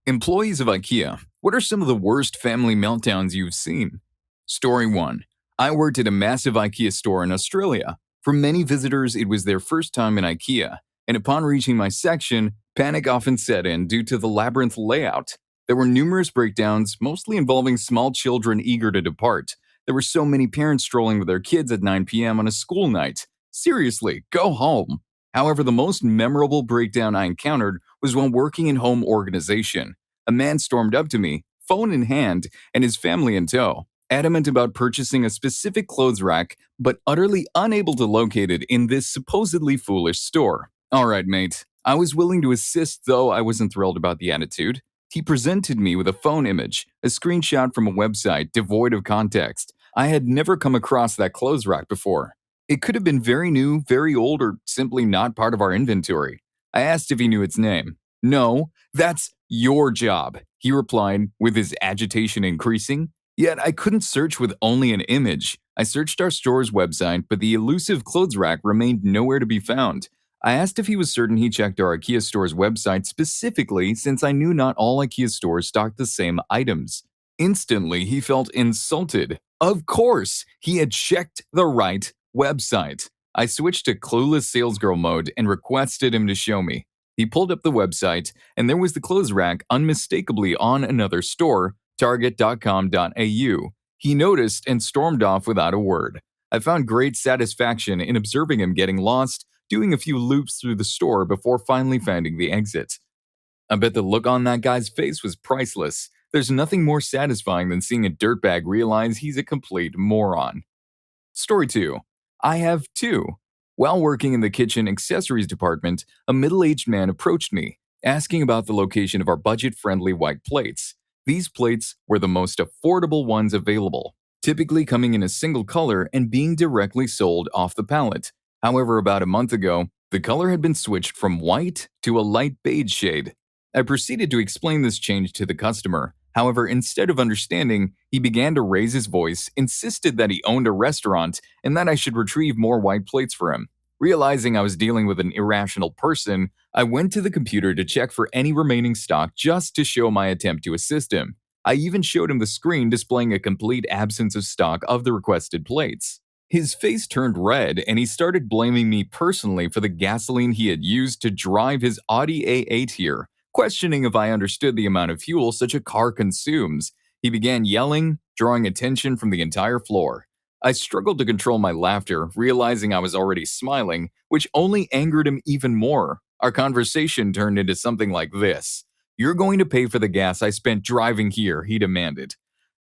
Employees of IKEA, what are some of the worst family meltdowns you've seen? Story 1. I worked at a massive IKEA store in Australia. For many visitors, it was their first time in IKEA, and upon reaching my section, panic often set in due to the labyrinth layout. There were numerous breakdowns, mostly involving small children eager to depart. There were so many parents strolling with their kids at 9 p.m. on a school night. Seriously, go home. However, the most memorable breakdown I encountered was when working in home organization. A man stormed up to me, phone in hand, and his family in tow, adamant about purchasing a specific clothes rack, but utterly unable to locate it in this supposedly foolish store. Alright, mate. I was willing to assist, though I wasn't thrilled about the attitude. He presented me with a phone image, a screenshot from a website devoid of context. I had never come across that clothes rack before. It could have been very new, very old, or simply not part of our inventory. I asked if he knew its name. No, that's your job, he replied, with his agitation increasing. Yet I couldn't search with only an image. I searched our store's website, but the elusive clothes rack remained nowhere to be found. I asked if he was certain he checked our IKEA store's website specifically, since I knew not all IKEA stores stocked the same items. Instantly, he felt insulted. Of course, he had checked the right website. I switched to clueless salesgirl mode and requested him to show me. He pulled up the website, and there was the clothes rack unmistakably on another store, target.com.au. He noticed and stormed off without a word. I found great satisfaction in observing him getting lost, doing a few loops through the store before finally finding the exit. I bet the look on that guy's face was priceless. There's nothing more satisfying than seeing a dirtbag realize he's a complete moron. Story 2. I have two. While working in the kitchen accessories department, a middle-aged man approached me, asking about the location of our budget-friendly white plates. These plates were the most affordable ones available, typically coming in a single color and being directly sold off the pallet. However, about a month ago, the color had been switched from white to a light beige shade. I proceeded to explain this change to the customer. However, instead of understanding, he began to raise his voice, insisted that he owned a restaurant, and that I should retrieve more white plates for him. Realizing I was dealing with an irrational person, I went to the computer to check for any remaining stock just to show my attempt to assist him. I even showed him the screen displaying a complete absence of stock of the requested plates. His face turned red and he started blaming me personally for the gasoline he had used to drive his Audi A8 here, questioning if I understood the amount of fuel such a car consumes. He began yelling, drawing attention from the entire floor. I struggled to control my laughter, realizing I was already smiling, which only angered him even more. Our conversation turned into something like this. "You're going to pay for the gas I spent driving here," he demanded.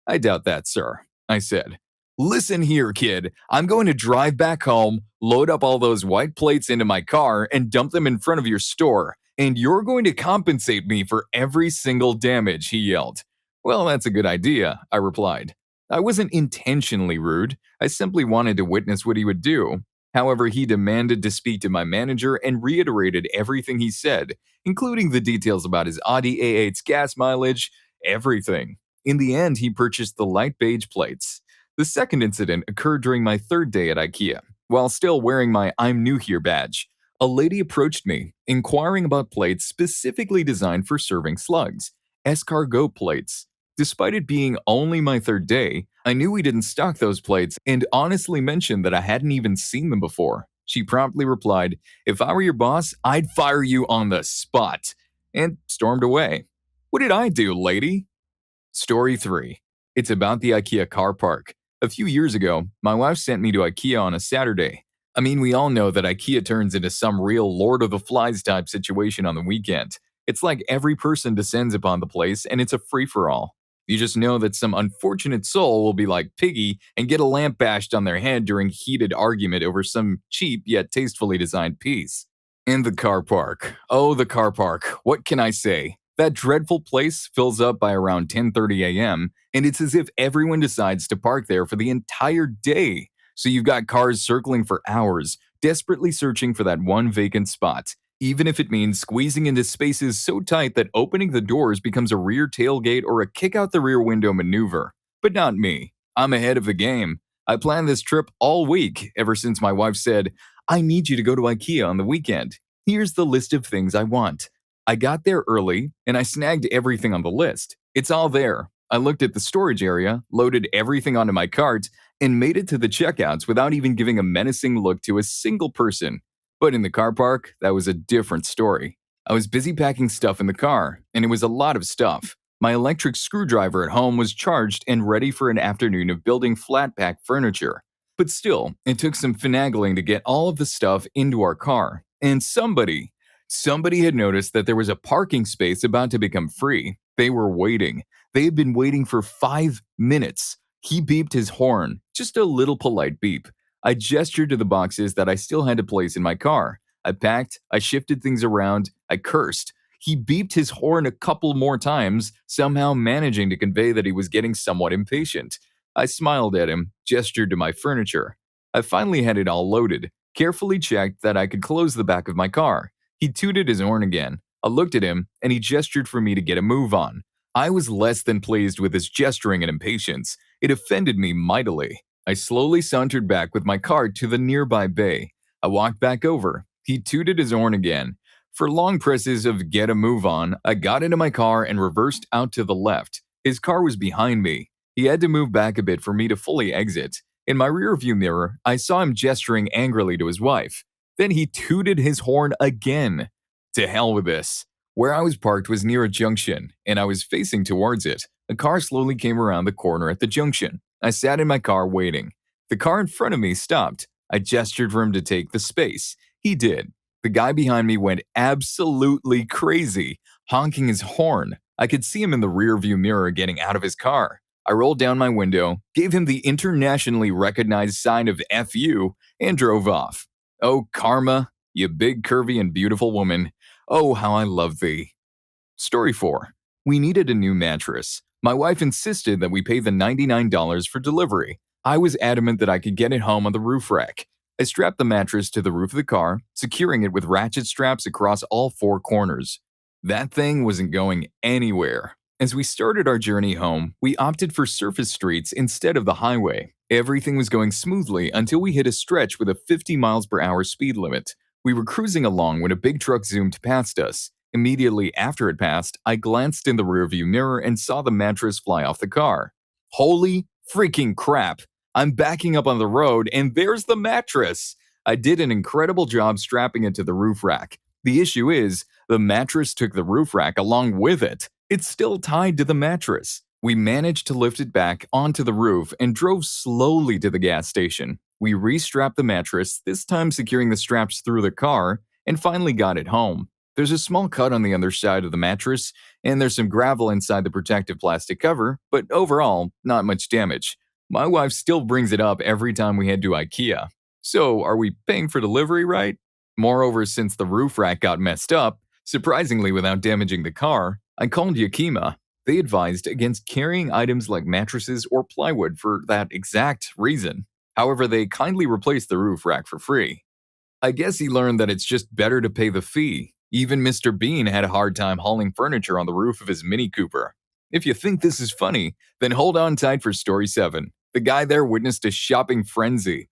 "I doubt that, sir," I said. "Listen here, kid. I'm going to drive back home, load up all those white plates into my car, and dump them in front of your store. And you're going to compensate me for every single damage," he yelled. "Well, that's a good idea," I replied. I wasn't intentionally rude. I simply wanted to witness what he would do. However, he demanded to speak to my manager and reiterated everything he said, including the details about his Audi A8's gas mileage, everything. In the end, he purchased the light beige plates. The second incident occurred during my third day at IKEA. While still wearing my "I'm new here" badge, a lady approached me, inquiring about plates specifically designed for serving slugs, escargot plates. Despite it being only my third day, I knew we didn't stock those plates and honestly mentioned that I hadn't even seen them before. She promptly replied, "If I were your boss, I'd fire you on the spot," and stormed away. What did I do, lady? Story 3. It's about the IKEA car park. A few years ago, my wife sent me to IKEA on a Saturday. I mean, we all know that IKEA turns into some real Lord of the Flies type situation on the weekend. It's like every person descends upon the place and it's a free-for-all. You just know that some unfortunate soul will be like Piggy and get a lamp bashed on their head during heated argument over some cheap yet tastefully designed piece. And the car park. Oh, the car park. What can I say? That dreadful place fills up by around 10:30 a.m., and it's as if everyone decides to park there for the entire day. So you've got cars circling for hours, desperately searching for that one vacant spot, even if it means squeezing into spaces so tight that opening the doors becomes a rear tailgate or a kick out the rear window maneuver. But not me. I'm ahead of the game. I planned this trip all week, ever since my wife said, "I need you to go to IKEA on the weekend. Here's the list of things I want: I got there early and I snagged everything on the list. It's all there. I looked at the storage area, loaded everything onto my cart, and made it to the checkouts without even giving a menacing look to a single person. But in the car park, that was a different story. I was busy packing stuff in the car, and it was a lot of stuff. My electric screwdriver at home was charged and ready for an afternoon of building flat pack furniture. But still, it took some finagling to get all of the stuff into our car. And somebody had noticed that there was a parking space about to become free. They were waiting. They had been waiting for 5 minutes. He beeped his horn, just a little polite beep. I gestured to the boxes that I still had to place in my car. I packed, I shifted things around, I cursed. He beeped his horn a couple more times, somehow managing to convey that he was getting somewhat impatient. I smiled at him, gestured to my furniture. I finally had it all loaded, carefully checked that I could close the back of my car. He tooted his horn again. I looked at him, and he gestured for me to get a move on. I was less than pleased with his gesturing and impatience. It offended me mightily. I slowly sauntered back with my cart to the nearby bay. I walked back over. He tooted his horn again. For long presses of get a move on, I got into my car and reversed out to the left. His car was behind me. He had to move back a bit for me to fully exit. In my rearview mirror, I saw him gesturing angrily to his wife. Then he tooted his horn again. To hell with this. Where I was parked was near a junction, and I was facing towards it. A car slowly came around the corner at the junction. I sat in my car waiting. The car in front of me stopped. I gestured for him to take the space. He did. The guy behind me went absolutely crazy, honking his horn. I could see him in the rearview mirror getting out of his car. I rolled down my window, gave him the internationally recognized sign of F you, and drove off. Oh, Karma, you big, curvy, and beautiful woman. Oh, how I love thee. Story 4. We needed a new mattress. My wife insisted that we pay the $99 for delivery. I was adamant that I could get it home on the roof rack. I strapped the mattress to the roof of the car, securing it with ratchet straps across all 4 corners. That thing wasn't going anywhere. As we started our journey home, we opted for surface streets instead of the highway. Everything was going smoothly until we hit a stretch with a 50 miles per hour speed limit. We were cruising along when a big truck zoomed past us. Immediately after it passed, I glanced in the rearview mirror and saw the mattress fly off the car. Holy freaking crap! I'm backing up on the road and there's the mattress! I did an incredible job strapping it to the roof rack. The issue is, the mattress took the roof rack along with it. It's still tied to the mattress. We managed to lift it back onto the roof and drove slowly to the gas station. We restrapped the mattress, this time securing the straps through the car, and finally got it home. There's a small cut on the other side of the mattress, and there's some gravel inside the protective plastic cover, but overall, not much damage. My wife still brings it up every time we head to IKEA. So, are we paying for delivery, right? Moreover, since the roof rack got messed up, surprisingly without damaging the car, I called Yakima. They advised against carrying items like mattresses or plywood for that exact reason. However, they kindly replaced the roof rack for free. I guess he learned that it's just better to pay the fee. Even Mr. Bean had a hard time hauling furniture on the roof of his Mini Cooper. If you think this is funny, then hold on tight for Story 7. The guy there witnessed a shopping frenzy.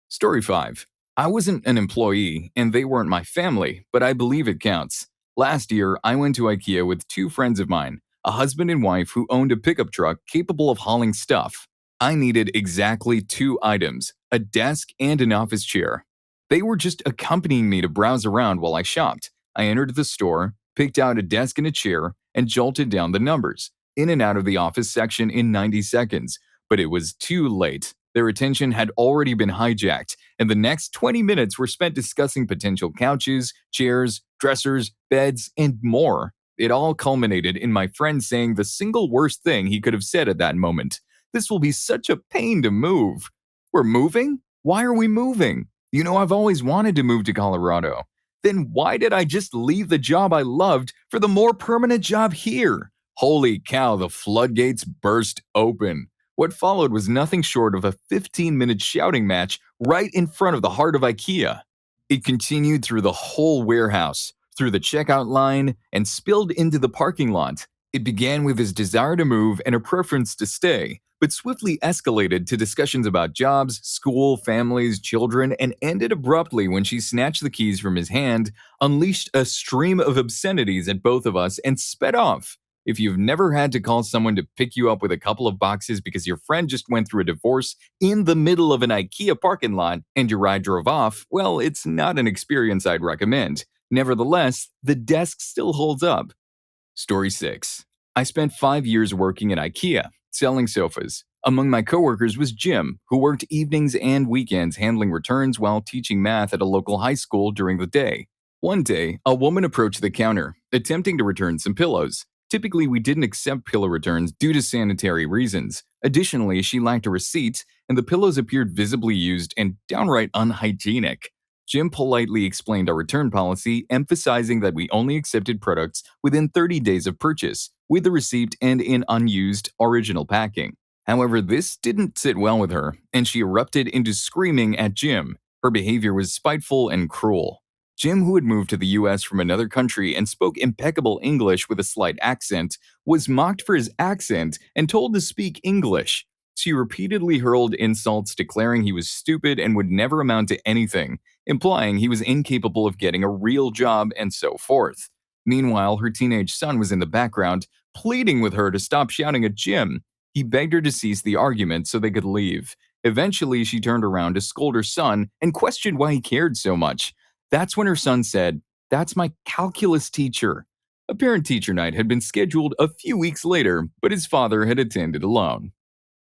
Story 5. I wasn't an employee, and they weren't my family, but I believe it counts. Last year, I went to IKEA with 2 friends of mine, a husband and wife who owned a pickup truck capable of hauling stuff. I needed exactly 2 items, a desk and an office chair. They were just accompanying me to browse around while I shopped. I entered the store, picked out a desk and a chair, and jolted down the numbers, in and out of the office section in 90 seconds. But it was too late. Their attention had already been hijacked, and the next 20 minutes were spent discussing potential couches, chairs, dressers, beds, and more. It all culminated in my friend saying the single worst thing he could have said at that moment. This will be such a pain to move. We're moving? Why are we moving? You know, I've always wanted to move to Colorado. Then why did I just leave the job I loved for the more permanent job here? Holy cow, the floodgates burst open. What followed was nothing short of a 15-minute shouting match right in front of the heart of IKEA. It continued through the whole warehouse, through the checkout line, and spilled into the parking lot. It began with his desire to move and a preference to stay, but swiftly escalated to discussions about jobs, school, families, children, and ended abruptly when she snatched the keys from his hand, unleashed a stream of obscenities at both of us, and sped off. If you've never had to call someone to pick you up with a couple of boxes because your friend just went through a divorce in the middle of an IKEA parking lot and your ride drove off, well, it's not an experience I'd recommend. Nevertheless, the desk still holds up. Story 6. I spent 5 years working at IKEA, selling sofas. Among my coworkers was Jim, who worked evenings and weekends handling returns while teaching math at a local high school during the day. One day, a woman approached the counter, attempting to return some pillows. Typically, we didn't accept pillow returns due to sanitary reasons. Additionally, she lacked a receipt, and the pillows appeared visibly used and downright unhygienic. Jim politely explained our return policy, emphasizing that we only accepted products within 30 days of purchase, with the receipt and in unused, original packing. However, this didn't sit well with her, and she erupted into screaming at Jim. Her behavior was spiteful and cruel. Jim, who had moved to the US from another country and spoke impeccable English with a slight accent, was mocked for his accent and told to speak English. She repeatedly hurled insults, declaring he was stupid and would never amount to anything, implying he was incapable of getting a real job and so forth. Meanwhile, her teenage son was in the background, pleading with her to stop shouting at Jim. He begged her to cease the argument so they could leave. Eventually, she turned around to scold her son and questioned why he cared so much. That's when her son said, "That's my calculus teacher." A parent-teacher night had been scheduled a few weeks later, but his father had attended alone.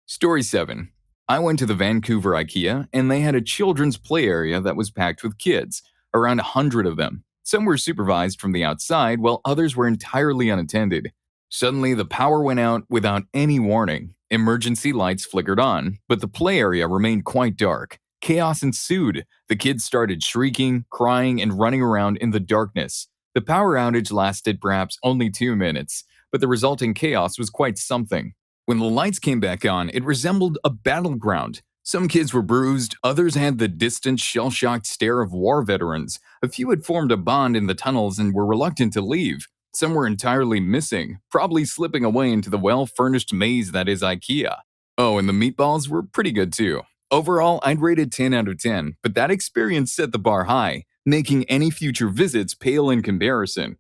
Story 7. I went to the Vancouver IKEA, and they had a children's play area that was packed with kids, around 100 of them. Some were supervised from the outside, while others were entirely unattended. Suddenly, the power went out without any warning. Emergency lights flickered on, but the play area remained quite dark. Chaos ensued. The kids started shrieking, crying, and running around in the darkness. The power outage lasted perhaps only 2 minutes, but the resulting chaos was quite something. When the lights came back on, it resembled a battleground. Some kids were bruised, others had the distant, shell-shocked stare of war veterans. A few had formed a bond in the tunnels and were reluctant to leave. Some were entirely missing, probably slipping away into the well-furnished maze that is IKEA. Oh, and the meatballs were pretty good too. Overall, I'd rate it 10 out of 10, but that experience set the bar high, making any future visits pale in comparison.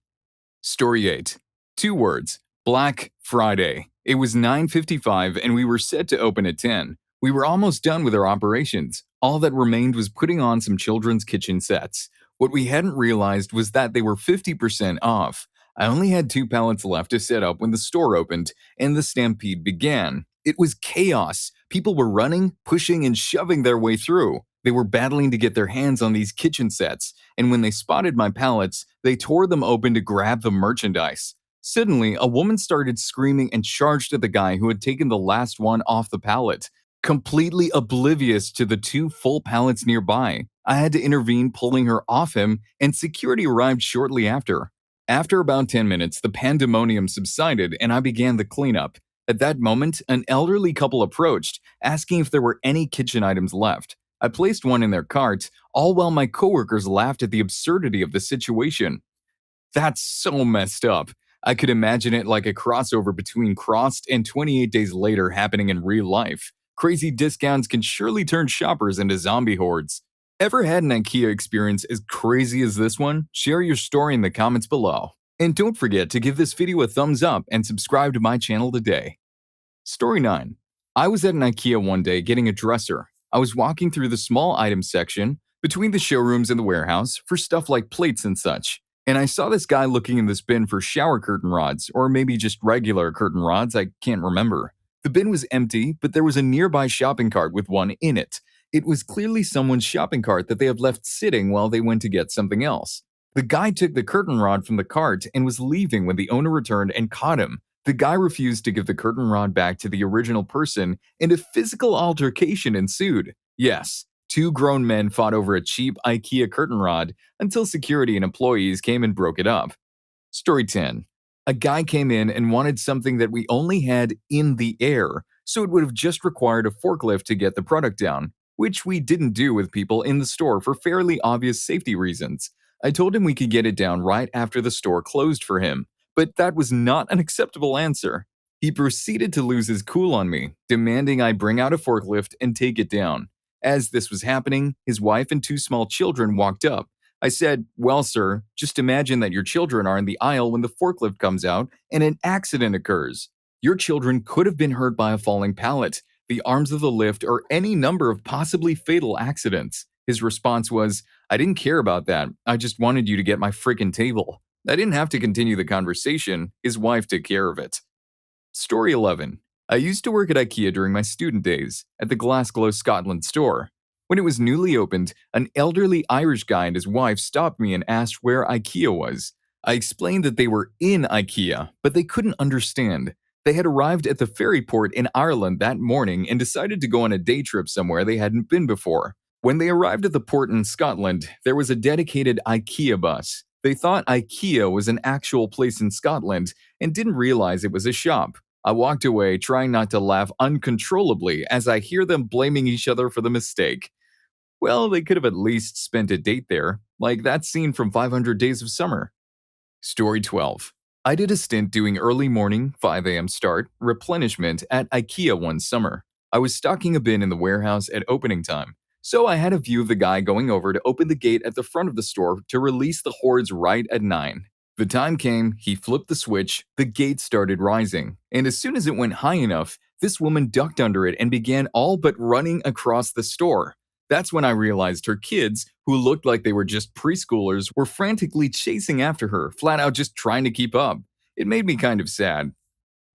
Story 8. 2 words. Black Friday. It was 9:55 and we were set to open at 10. We were almost done with our operations. All that remained was putting on some children's kitchen sets. What we hadn't realized was that they were 50% off. I only had 2 pallets left to set up when the store opened and the stampede began. It was chaos. People were running, pushing, and shoving their way through. They were battling to get their hands on these kitchen sets, and when they spotted my pallets, they tore them open to grab the merchandise. Suddenly, a woman started screaming and charged at the guy who had taken the last one off the pallet. Completely oblivious to the 2 full pallets nearby, I had to intervene, pulling her off him, and security arrived shortly after. After about 10 minutes, the pandemonium subsided and I began the cleanup. At that moment, an elderly couple approached, asking if there were any kitchen items left. I placed one in their cart, all while my coworkers laughed at the absurdity of the situation. That's so messed up. I could imagine it like a crossover between Crossed and 28 Days Later happening in real life. Crazy discounts can surely turn shoppers into zombie hordes. Ever had an IKEA experience as crazy as this one? Share your story in the comments below. And don't forget to give this video a thumbs up and subscribe to my channel today. Story 9. I was at an IKEA one day getting a dresser. I was walking through the small items section between the showrooms and the warehouse for stuff like plates and such. And I saw this guy looking in this bin for shower curtain rods, or maybe just regular curtain rods, I can't remember. The bin was empty, but there was a nearby shopping cart with one in it. It was clearly someone's shopping cart that they had left sitting while they went to get something else. The guy took the curtain rod from the cart and was leaving when the owner returned and caught him. The guy refused to give the curtain rod back to the original person, and a physical altercation ensued. Yes, 2 grown men fought over a cheap IKEA curtain rod until security and employees came and broke it up. Story 10. A guy came in and wanted something that we only had in the air, so it would have just required a forklift to get the product down, which we didn't do with people in the store for fairly obvious safety reasons. I told him we could get it down right after the store closed for him, but that was not an acceptable answer. He proceeded to lose his cool on me, demanding I bring out a forklift and take it down. As this was happening, his wife and two small children walked up. I said, "Well, sir, just imagine that your children are in the aisle when the forklift comes out and an accident occurs. Your children could have been hurt by a falling pallet, the arms of the lift, or any number of possibly fatal accidents." His response was, "I didn't care about that. I just wanted you to get my frickin' table." I didn't have to continue the conversation. His wife took care of it. Story 11. I used to work at IKEA during my student days, at the Glasgow, Scotland store. When it was newly opened, an elderly Irish guy and his wife stopped me and asked where IKEA was. I explained that they were in IKEA, but they couldn't understand. They had arrived at the ferry port in Ireland that morning and decided to go on a day trip somewhere they hadn't been before. When they arrived at the port in Scotland, there was a dedicated IKEA bus. They thought IKEA was an actual place in Scotland and didn't realize it was a shop. I walked away, trying not to laugh uncontrollably as I hear them blaming each other for the mistake. Well, they could have at least spent a date there, like that scene from 500 Days of Summer. Story 12. I did a stint doing early morning, 5 a.m. start, replenishment at IKEA one summer. I was stocking a bin in the warehouse at opening time, so I had a view of the guy going over to open the gate at the front of the store to release the hordes right at 9. The time came, he flipped the switch, the gate started rising, and as soon as it went high enough, this woman ducked under it and began all but running across the store. That's when I realized her kids, who looked like they were just preschoolers, were frantically chasing after her, flat out just trying to keep up. It made me kind of sad.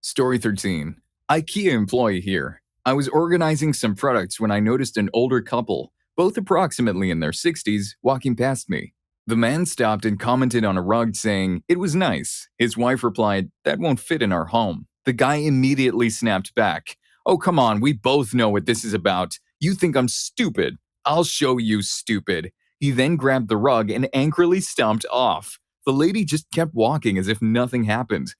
Story 13. IKEA employee here. I was organizing some products when I noticed an older couple, both approximately in their 60s, walking past me. The man stopped and commented on a rug saying, "It was nice." His wife replied, "That won't fit in our home." The guy immediately snapped back, "Oh, come on, we both know what this is about. You think I'm stupid? I'll show you, stupid." He then grabbed the rug and angrily stomped off. The lady just kept walking as if nothing happened.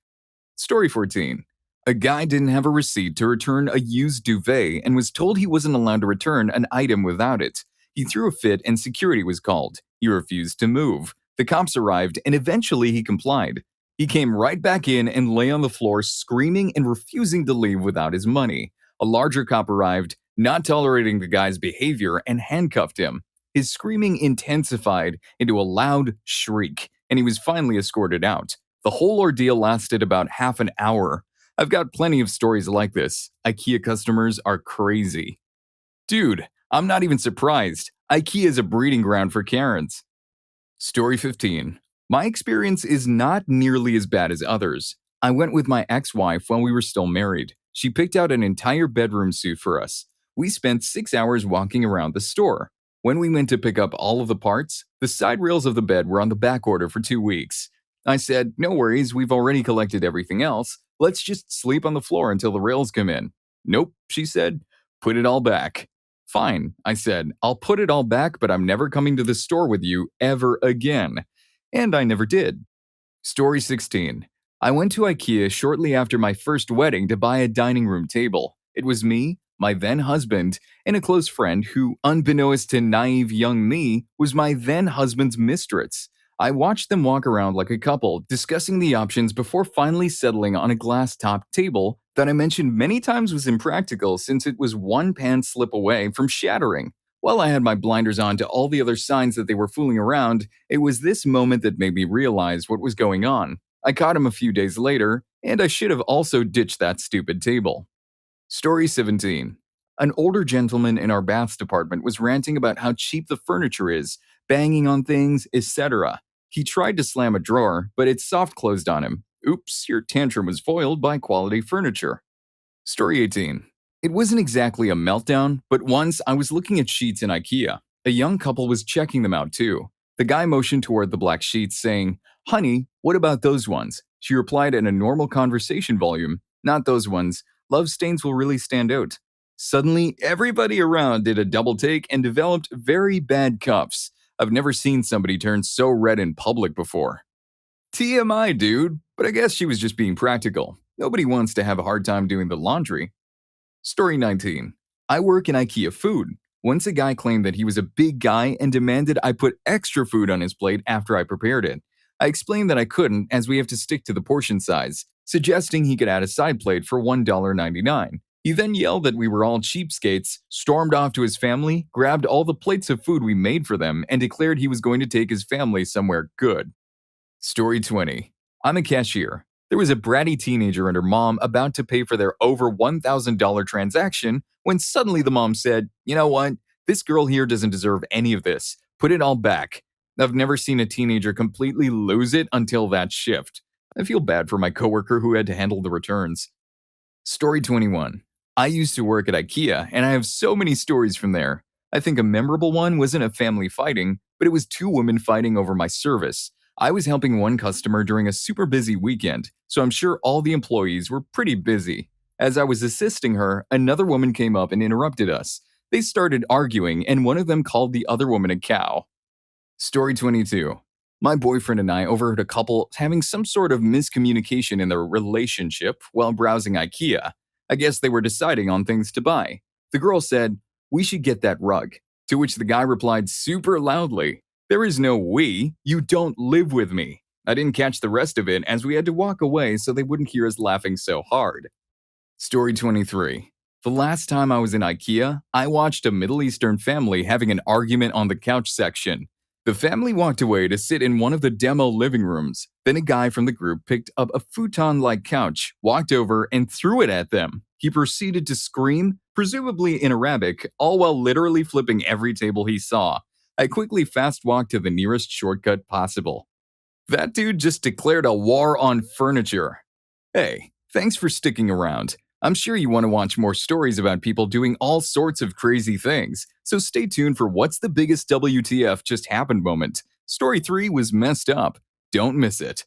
Story 14. A guy didn't have a receipt to return a used duvet and was told he wasn't allowed to return an item without it. He threw a fit and security was called. He refused to move. The cops arrived and eventually he complied. He came right back in and lay on the floor screaming and refusing to leave without his money. A larger cop arrived, not tolerating the guy's behavior, and handcuffed him. His screaming intensified into a loud shriek, and he was finally escorted out. The whole ordeal lasted about half an hour. I've got plenty of stories like this. IKEA customers are crazy. Dude, I'm not even surprised. IKEA is a breeding ground for Karens. Story 15. My experience is not nearly as bad as others. I went with my ex-wife while we were still married. She picked out an entire bedroom suit for us. We spent 6 hours walking around the store. When we went to pick up all of the parts, the side rails of the bed were on the back order for 2 weeks. I said, "No worries, we've already collected everything else. Let's just sleep on the floor until the rails come in." "Nope," she said. "Put it all back." "Fine," I said. "I'll put it all back, but I'm never coming to the store with you ever again." And I never did. Story 16. I went to IKEA shortly after my first wedding to buy a dining room table. It was me, my then husband, and a close friend who, unbeknownst to naive young me, was my then husband's mistress. I watched them walk around like a couple, discussing the options before finally settling on a glass-topped table that I mentioned many times was impractical since it was one pan slip away from shattering. While I had my blinders on to all the other signs that they were fooling around, it was this moment that made me realize what was going on. I caught him a few days later, and I should have also ditched that stupid table. Story 17. An older gentleman in our baths department was ranting about how cheap the furniture is, banging on things, etc. He tried to slam a drawer, but it soft closed on him. Oops, your tantrum was foiled by quality furniture. Story 18. It wasn't exactly a meltdown, but once I was looking at sheets in IKEA. A young couple was checking them out too. The guy motioned toward the black sheets, saying, "Honey, what about those ones?" She replied in a normal conversation volume, "Not those ones. Love stains will really stand out." Suddenly, everybody around did a double take and developed very bad cuffs. I've never seen somebody turn so red in public before. TMI, dude, but I guess she was just being practical. Nobody wants to have a hard time doing the laundry. Story 19. I work in IKEA food. Once a guy claimed that he was a big guy and demanded I put extra food on his plate after I prepared it. I explained that I couldn't as we have to stick to the portion size, suggesting he could add a side plate for $1.99. He then yelled that we were all cheapskates, stormed off to his family, grabbed all the plates of food we made for them, and declared he was going to take his family somewhere good. Story 20. I'm a cashier. There was a bratty teenager and her mom about to pay for their over $1,000 transaction when suddenly the mom said, "You know what? This girl here doesn't deserve any of this. Put it all back." I've never seen a teenager completely lose it until that shift. I feel bad for my coworker who had to handle the returns. Story 21. I used to work at IKEA, and I have so many stories from there. I think a memorable one wasn't a family fighting, but it was two women fighting over my service. I was helping one customer during a super busy weekend, so I'm sure all the employees were pretty busy. As I was assisting her, another woman came up and interrupted us. They started arguing, and one of them called the other woman a cow. Story 22. My boyfriend and I overheard a couple having some sort of miscommunication in their relationship while browsing IKEA. I guess they were deciding on things to buy. The girl said, "We should get that rug." To which the guy replied super loudly, "There is no we, you don't live with me." I didn't catch the rest of it as we had to walk away so they wouldn't hear us laughing so hard. Story 23. The last time I was in IKEA, I watched a Middle Eastern family having an argument on the couch section. The family walked away to sit in one of the demo living rooms. Then a guy from the group picked up a futon-like couch, walked over, and threw it at them. He proceeded to scream, presumably in Arabic, all while literally flipping every table he saw. I quickly fast-walked to the nearest shortcut possible. That dude just declared a war on furniture. Hey, thanks for sticking around. I'm sure you want to watch more stories about people doing all sorts of crazy things, so stay tuned for What's the Biggest WTF Just Happened moment. Story 3 was messed up. Don't miss it.